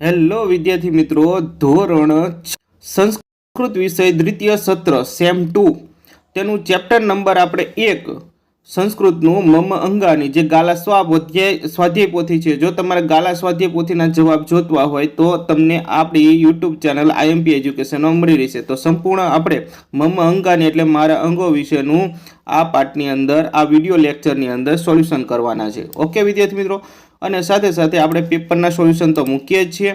Hello વિદ્યાર્થી મિત્રો, ધોરણ સંસ્કૃત વિષય દ્વિતીય સત્ર સેમ 2 તેનું ચેપ્ટર નંબર આપણે 1 સંસ્કૃતનું મમ અંગાની જે ગાલા સ્વાધ્યાય પોથી છે. જો તમારે ગાલા સ્વાધ્યાય પોથીના જવાબ જોતવા હોય તો તમને આપણી યુટ્યુબ ચેનલ આઈએમપી એજ્યુકેશનમાં મળી રહેશે. તો સંપૂર્ણ આપણે મમ અંગાની એટલે મારા અંગો વિશેનું આ પાઠની અંદર આ વિડીયો લેક્ચરની અંદર સોલ્યુશન કરવાના છે. ઓકે વિદ્યાર્થી મિત્રો, અને સાથે સાથે આપણે પેપરના સોલ્યુશન તો મૂકીએ જ છીએ.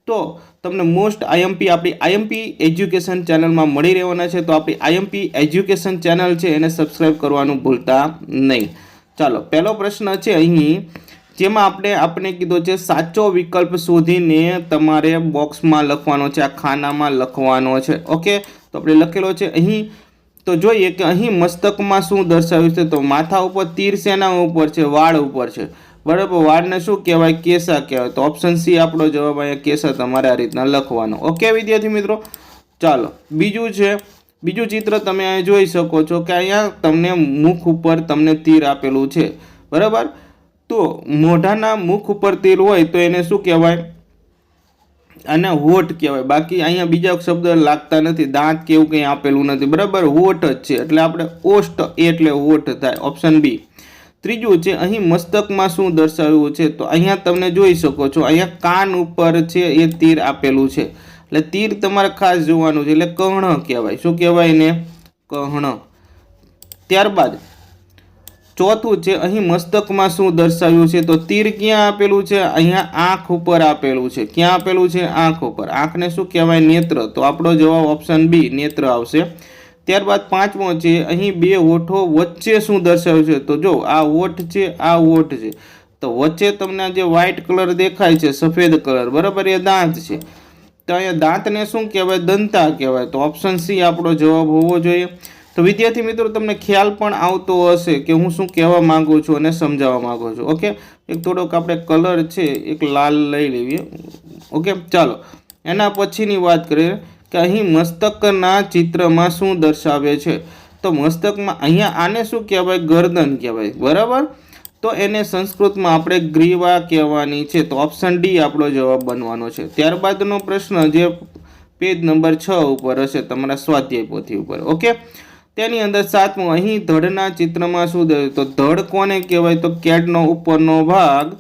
તો તમને મોસ્ટ આઈએમપી આપણી આઈએમપી એજ્યુકેશન ચેનલમાં મળી રહેવાના છે. તો આપણી આઈએમપી એજ્યુકેશન ચેનલ છે એને સબસ્ક્રાઈબ કરવાનું ભૂલતા નહીં. ચાલો, પહેલો પ્રશ્ન છે અહીં, જેમાં આપણે કીધો છે સાચો વિકલ્પ શોધીને તમારે બોક્સમાં લખવાનો છે, આ ખાનામાં લખવાનો છે. ઓકે, તો આપણે લખેલો છે અહીં. તો જોઈએ કે અહીં મસ્તકમાં શું દર્શાવ્યું છે. તો માથા ઉપર તીર શેના ઉપર છે? વાળ ઉપર છે. બરાબર, વાળને શું કહેવાય? કેસા કહેવાય. તો ઓપ્શન સી આપણો જવાબ અહીંયા કેસા તમારે આ રીતના લખવાનો. ઓકે વિદ્યાર્થી મિત્રો, ચાલો બીજું ચિત્ર તમે અહીંયા જોઈ શકો છો કે અહીંયા તમને મુખ ઉપર તમને તીર આપેલું છે. બરાબર, તો મોઢાના મુખ ઉપર તીર હોય તો એને શું કહેવાય? અને હોઠ કહેવાય. બાકી અહીંયા બીજા શબ્દ લાગતા નથી, દાંત કે એવું કંઈ આપેલું નથી. બરાબર, હોઠ જ છે એટલે આપણે ઓષ્ટ એટલે હોઠ થાય. Option B. ત્રીજું છે અહીં મસ્તકમાં શું દર્શાવ્યું છે? તો અહીંયા તમને જોઈ શકો છો, અહીંયા કાન ઉપર છે એ તીર આપેલું છે. એટલે તીર તમારે ખાસ જોવાનું છે, એટલે કર્ણ કહેવાય. શું કહેવાય ને? કર્ણ. ત્યારબાદ ચોથું છે અહીં મસ્તકમાં શું દર્શાવ્યું છે? તો તીર ક્યાં આપેલું છે? અહીંયા આંખ ઉપર આપેલું છે. ક્યાં આપેલું છે? આંખ ઉપર. આંખને શું કહેવાય? નેત્ર. તો આપણો જવાબ ઓપ્શન બી નેત્ર આવશે. ત્યારબાદ પાંચમો છે અહીં બે હોઠો વચ્ચે શું દર્શાવ્યું છે? તો જો આ હોઠ છે, આ હોઠ છે, તો વચ્ચે તમને જે વ્હાઇટ કલર દેખાય છે, સફેદ કલર, બરાબર, એ દાંત છે. તો અહીંયા દાંતને શું કહેવાય? દંતા કહેવાય. તો ઓપ્શન સી આપણો જવાબ હોવો જોઈએ. તો વિદ્યાર્થી મિત્રો, તમને ખ્યાલ પણ આવતો હશે કે હું શું કહેવા માંગુ છું અને સમજાવવા માંગુ છું. ઓકે, એક થોડોક આપણે કલર છે એક લાલ લઈ લેવીએ. ઓકે, ચાલો એના પછીની વાત કરીએ કે અહીં મસ્તકના ચિત્રમાં શું દર્શાવે છે? તો મસ્તકમાં અહીંયા આને શું કહેવાય? ગરદન કહેવાય. બરાબર, તો એને સંસ્કૃતમાં આપણે ગ્રીવા કહેવાની છે. તો ઓપ્શન ડી આપણો જવાબ બનવાનો છે. ત્યારબાદનો પ્રશ્ન જે પેજ નંબર 6 ઉપર હશે તમારા સ્વાધ્યાય પોથી ઉપર. ઓકે, તેની અંદર સાતમું, અહીં ધડના ચિત્રમાં શું દર્શાવે? તો ધડ કોને કહેવાય? તો કેડનો ઉપરનો ભાગ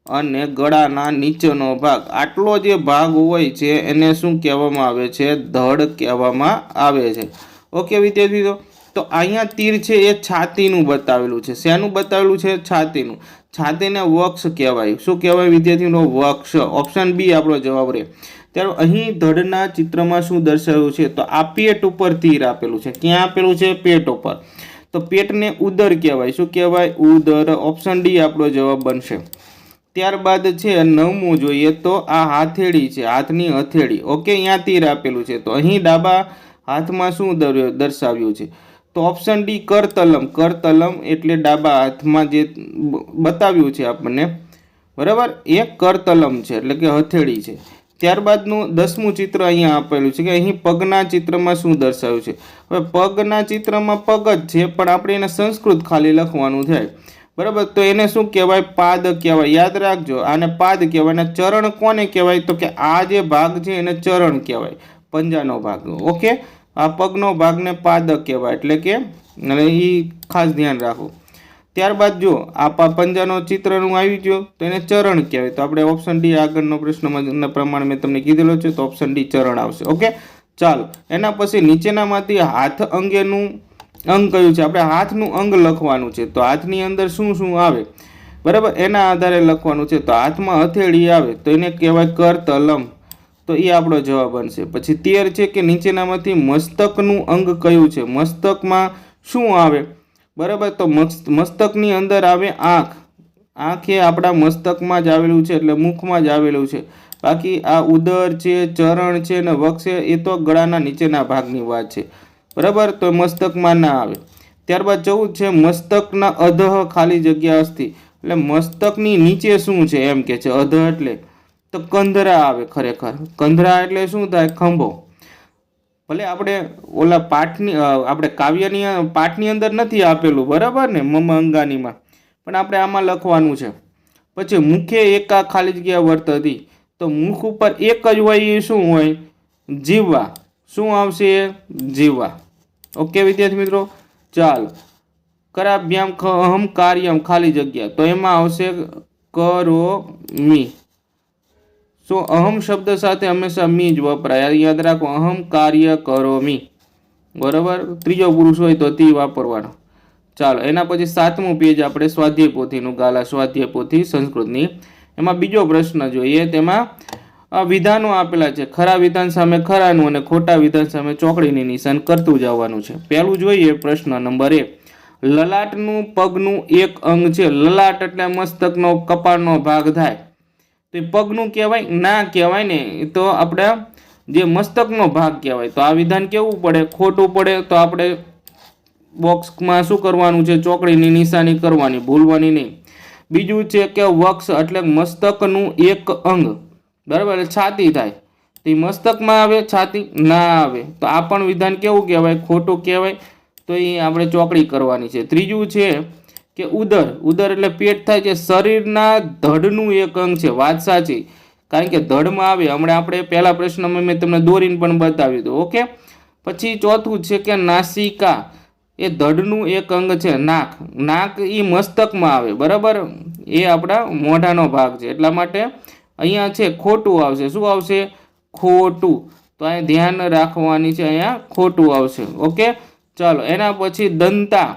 અને ગળાના નીચેનો ભાગ, આટલો જે ભાગ હોય છે એને શું કહેવામાં આવે છે? ધડ કહેવામાં આવે છે. ઓકે વિદ્યાર્થીઓ, તો અહીંયા તીર છે એ છાતીનું બતાવેલું છે. શેનું બતાવેલું છે? છાતીનું. છાતીને વક્ષ કહેવાય. શું કહેવાય વિદ્યાર્થીનો? વક્ષ. ઓપ્શન બી આપણો જવાબ રહે. ત્યારે અહીં ધડના ચિત્રમાં શું દર્શાવ્યું છે? તો આ પેટ ઉપર તીર આપેલું છે. ક્યાં આપેલું છે? પેટ ઉપર. તો પેટને ઉદર કહેવાય. શું કહેવાય? ઉદર. ઓપ્શન ડી આપણો જવાબ બનશે. ત્યારબાદ છે નવમું જોઈએ તો આ હાથેળી છે, હાથની હથેળી. ઓકે, અહીંયા તીર આપેલું છે. તો અહીં ડાબા હાથમાં શું દર્શાવ્યું છે? તો ઓપ્શન ડી કરતલમ. કરતલમ એટલે ડાબા હાથમાં જે બતાવ્યું છે આપણને, બરાબર, એ કરતલમ છે એટલે કે હથેળી છે. ત્યારબાદનું 10મું ચિત્ર અહીંયા આપેલું છે કે અહીં પગના ચિત્રમાં શું દર્શાવ્યું છે? હવે પગના ચિત્રમાં પગ જ છે પણ આપણે એને સંસ્કૃત ખાલી લખવાનું થાય. બરાબર, તો એને શું કહેવાય? પાદ કહેવાય. યાદ રાખજો, આને પાદ કહેવાય. અને ચરણ કોને કહેવાય? તો કે આ જે ભાગ છે એને ચરણ કહેવાય, પંજાનો ભાગ. ઓકે, આ પગનો ભાગને પાદ કહેવાય. એટલે કે એ ખાસ ધ્યાન રાખો. ત્યારબાદ જો આ પંજાનો ચિત્રનું આવી ગયું તો એને ચરણ કહેવાય. તો આપણે ઓપ્શન ડી આગળનો પ્રશ્ન પ્રમાણે મેં તમને કીધેલો છે, તો ઓપ્શન ડી ચરણ આવશે. ઓકે, ચાલો એના પછી નીચેનામાંથી હાથ અંગેનું અંગ કયું છે? આપણે હાથનું અંગ લખવાનું છે. તો હાથની અંદર શું શું આવે? બરાબર, એના આધારે લખવાનું છે. તો હાથમાં હથેળી આવે તો એને કહેવાય કરતલમ. તો એ આપણો જવાબ બનશે. પછી 13 છે કે નીચેનામાંથી મસ્તકનું અંગ કયું છે? મસ્તકમાં શું આવે? બરાબર, તો મસ્તકની અંદર આવે આંખ. આંખ એ આપણા મસ્તકમાં જ આવેલું છે એટલે મુખમાં જ આવેલું છે. બાકી આ ઉદર છે, ચરણ છે ને વક્ષ છે એ તો ગળાના નીચેના ભાગની વાત છે. બરાબર, તો મસ્તકમાં ના આવે. ત્યારબાદ 14 છે મસ્તકના અધઃ ખાલી જગ્યા અસ્થિ. એટલે મસ્તકની નીચે શું છે એમ કે છે? અધઃ એટલે તો કંધરા આવે. ખરેખર કંધરા એટલે શું થાય? ખંભો. ભલે આપણે ઓલા પાઠની આપણે કાવ્યની પાઠની અંદર નથી આપેલું, બરાબર ને, મમ અંગાનીમાં, પણ આપણે આમાં લખવાનું છે. પછી મુખે એકા ખાલી જગ્યા વર્તતી. તો મુખ ઉપર એક જ હોય એ શું હોય? જીવવા. શું આવશે? જીવવા. ઓકે વિદ્યાર્થી મિત્રો, ચાલો. કરાભ્યામ અહમ કાર્યમ ખાલી જગ્યા, તો એમાં આવશે કરોમી. શું અહમ શબ્દ સાથે હંમેશા મી જ વપરાય, યાદ રાખો. અહમ કાર્ય કરોમી, બરાબર. ત્રીજો પુરુષ હોય તો તી વાપરવાનો. ચાલો, એના પછી 7મું પેજ આપણે સ્વાધ્યાય પોથીનું, ગાલા સ્વાધ્યાય પોથી સંસ્કૃતની. એમાં બીજો પ્રશ્ન જોઈએ. તેમાં વિધાનો આપેલા છે. ખરા વિધાન સામે ખરાનું અને ખોટા વિધાન સામે ચોકડીની નિશાન કરતું જવાનું છે. પહેલું જોઈએ પ્રશ્ન નંબર 1. લલાટનું પગનું એક અંગ છે. લલાટ એટલે મસ્તકનો કપાળનો ભાગ થાય, તો એ પગનું કહેવાય? ના કહેવાય ને, તો આપણે જે મસ્તકનો ભાગ કહેવાય. તો આ વિધાન કેવું પડે? ખોટું પડે. તો આપણે બોક્સમાં શું કરવાનું છે? ચોકડીની નિશાની કરવાની, ભૂલવાની નહીં. બીજું છે કે વક્ષ એટલે મસ્તકનું એક અંગ, બરાબર, એટલે છાતી થાય, તો એ મસ્તકમાં આવે? છાતી ના આવે. તો આ પણ વિધાન કેવું કહેવાય? ખોટું કહેવાય. તો એ આપણે ચોકડી કરવાની છે. ત્રીજું છે કે ઉદર. ઉદર એટલે પેટ થાય છે, શરીરના ધડનું એક અંગ છે. વાત સાચી, કારણ કે ધડમાં આવે. હમણાં આપણે પહેલા પ્રશ્નમાં મેં તમને દોરીને પણ બતાવ્યું હતું. ઓકે. પછી ચોથું છે કે નાસિકા, એ ધડનું એક અંગ છે. નાક. નાક એ મસ્તકમાં આવે, બરાબર, એ આપણા મોઢાનો ભાગ છે. એટલા માટે અહીંયા છે ખોટું આવશે. શું આવશે? ખોટું. તો અહીંયા ધ્યાન રાખવાની છે, અહીંયા ખોટું આવશે. ઓકે, ચાલો. એના પછી દંતા,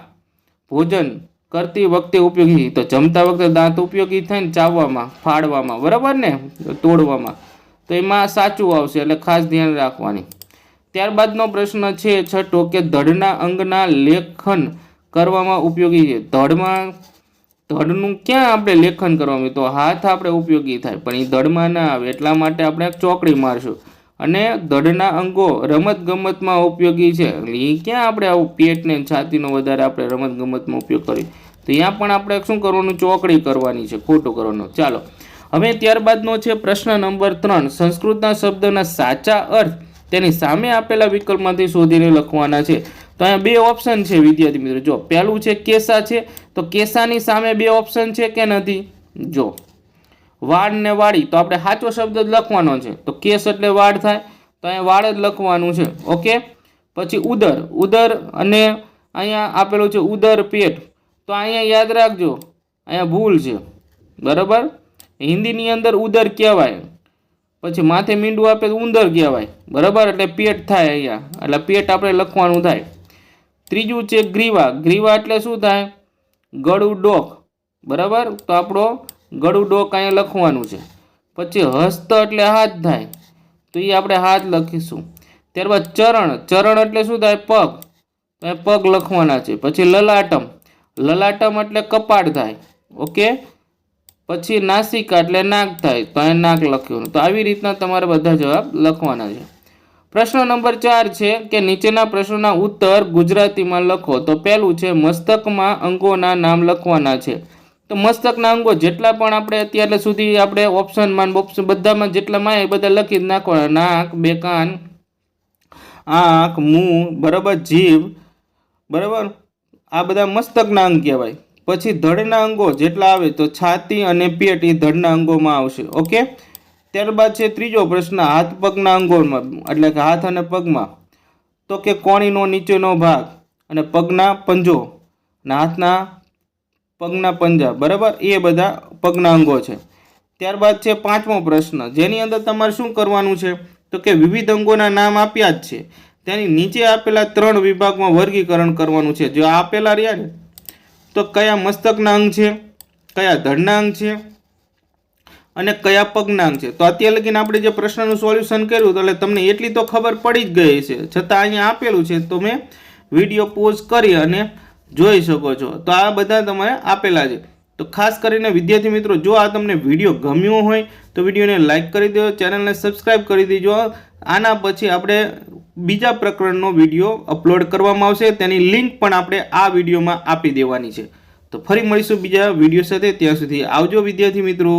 ભોજન કરતી વખતે ઉપયોગી. તો જમતા વખતે દાંત ઉપયોગી થાય ને, ચાવવામાં, ફાડવામાં, બરાબર ને, તોડવામાં. તો એમાં સાચું આવશે, એટલે ખાસ ધ્યાન રાખવાની. ત્યારબાદનો પ્રશ્ન છે 6 કે ધડના અંગના લેખન કરવામાં ઉપયોગી છે. ધડનું ક્યાં આપણે લેખન કરવાનું? તો હાથ આપણે ઉપયોગી થાય, પણ એ ધડમાં ના આવે. એટલા માટે આપણે ચોકડી મારશું. અને ધડના અંગો રમત ગમતમાં ઉપયોગી છે. એ ક્યાં આપણે આવું પેટને છાતીનો વધારે આપણે રમત ગમતમાં ઉપયોગ કરીએ? તો ત્યાં પણ આપણે શું કરવાનું? ચોકડી કરવાની છે, ખોટું કરવાનું. ચાલો, હવે ત્યારબાદનો છે પ્રશ્ન નંબર 3. સંસ્કૃતના શબ્દના સાચા અર્થ તેની સામે આપેલા વિકલ્પમાંથી શોધીને લખવાના છે. તો અહીંયા 2 ઓપ્શન છે વિદ્યાર્થી મિત્રો. જો પહેલું છે કેસા છે, તો કેસાની સામે 2 ઓપ્શન છે કે નથી? જો વાડ ને વાડી, તો આપણે સાચો શબ્દ જ લખવાનો છે. તો કેસ એટલે વાડ થાય, તો અહીંયા વાડ જ લખવાનું છે. ઓકે. પછી ઉદર. ઉદર અને અહીંયા આપેલું છે ઉદર પેટ, તો અહીંયા યાદ રાખજો, અહીંયા ભૂલ છે, બરાબર. હિન્દીની અંદર ઉદર કહેવાય, પછી માથે મીંડું આપે તો ઉંદર કહેવાય, બરાબર, એટલે પેટ થાય અહીંયા, એટલે પેટ આપણે લખવાનું થાય. ત્રીજું છે ગ્રીવા. ગ્રીવા એટલે શું થાય? ગળું ડોક, બરાબર, તો આપણો ગળું ડોક અહીંયા લખવાનું છે. પછી હસ્ત એટલે હાથ થાય, તો એ આપણે હાથ લખીશું. ત્યારબાદ ચરણ. ચરણ એટલે શું થાય? પગ, તો એ પગ લખવાના છે. પછી લલાટમ. લલાટમ એટલે કપાળ થાય. ઓકે. પછી નાસિકા એટલે નાક થાય, તો અહીં નાક લખ્યું. તો આવી રીતના તમારે બધા જવાબ લખવાના છે. પ્રશ્ન નંબર 4 છે કે નીચેના પ્રશ્નોના ઉત્તર ગુજરાતીમાં લખો. તો પહેલું છે મસ્તકમાં અંગોના નામ લખવાના છે. તો મસ્તકના અંગો જેટલા પણ આપણે અત્યારે સુધી આપણે ઓપ્શનમાં બધામાં જેટલા માં બધા લખી જ નાખવાના. નાક, 2 કાન, આંખ, મું, બરાબર, જીભ, બરાબર, આ બધા મસ્તકના અંગ કહેવાય. પછી ધડના અંગો જેટલા આવે, તો છાતી અને પેટ એ ધડના અંગોમાં આવશે. ઓકે. ત્યારબાદ છે ત્રીજો પ્રશ્ન હાથ પગના અંગોમાં, એટલે કે હાથ અને પગમાં. તો કે કોણીનો નીચેનો ભાગ અને પગના પંજો અને હાથના પગના પંજા, બરાબર, એ બધા પગના અંગો છે. ત્યારબાદ છે 5મો પ્રશ્ન, જેની અંદર તમારે શું કરવાનું છે? તો કે વિવિધ અંગોના નામ આપ્યા જ છે, તેની નીચે આપેલા 3 વિભાગમાં વર્ગીકરણ કરવાનું છે. જો આપેલા રહ્યા ને, તો કયા મસ્તકના અંગ છે, કયા ધડના અંગ છે અને કયા પગના અંગ છે. તો અત્યારે લગીને આપણે જે પ્રશ્નનું સોલ્યુશન કર્યું, તો એટલે તમને એટલી તો ખબર પડી જ ગઈ છે. છતાં અહીંયા આપેલું છે, તો મેં વિડીયો પોઝ કરી અને જોઈ શકો છો. તો આ બધા તમારે આપેલા છે. તો ખાસ કરીને વિદ્યાર્થી મિત્રો, જો આ તમને વિડીયો ગમ્યો હોય તો વિડીયોને લાઇક કરી દો, ચેનલને સબસ્ક્રાઈબ કરી દેજો. આના પછી આપણે બીજા પ્રકરણનો વિડીયો અપલોડ કરવામાં આવશે, તેની લિંક પણ આપણે આ વિડીયોમાં આપી દેવાની છે. તો ફરી મળીશું બીજા વિડીયો સાથે. ત્યાં સુધી આવજો વિદ્યાર્થી મિત્રો.